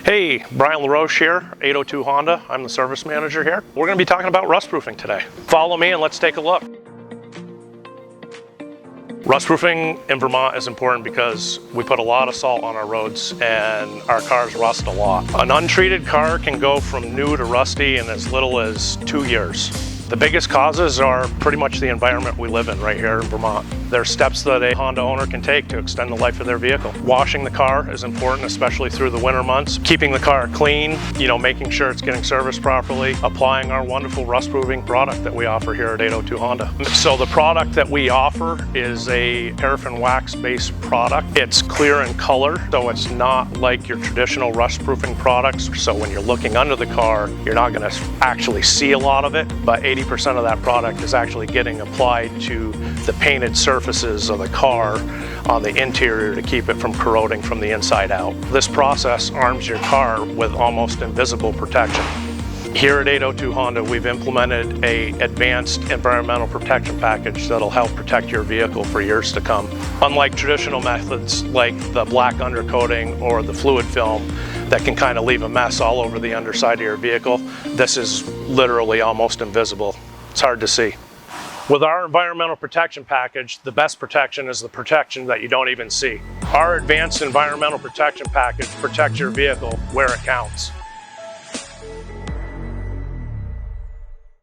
Hey, Brian LaRoche here, 802 Honda. I'm the service manager here. We're going to be talking about rust proofing today. Follow me and let's take a look. Rust proofing in Vermont is important because we put a lot of salt on our roads and our cars rust a lot. An untreated car can go from new to rusty in as little as 2 years. The biggest causes are pretty much the environment we live in right here in Vermont. There are steps that a Honda owner can take to extend the life of their vehicle. Washing the car is important, especially through the winter months. Keeping the car clean, making sure it's getting serviced properly. Applying our wonderful rust-proofing product that we offer here at 802 Honda. So the product that we offer is a paraffin wax-based product. It's clear in color, so it's not like your traditional rust-proofing products. So when you're looking under the car, you're not going to actually see a lot of it, but 80% of that product is actually getting applied to the painted surfaces of the car on the interior to keep it from corroding from the inside out. This process arms your car with almost invisible protection. Here at 802 Honda, we've implemented an advanced environmental protection package that'll help protect your vehicle for years to come. Unlike traditional methods like the black undercoating or the fluid film that can kind of leave a mess all over the underside of your vehicle, this is literally almost invisible. It's hard to see. With our environmental protection package, the best protection is the protection that you don't even see. Our advanced environmental protection package protects your vehicle where it counts.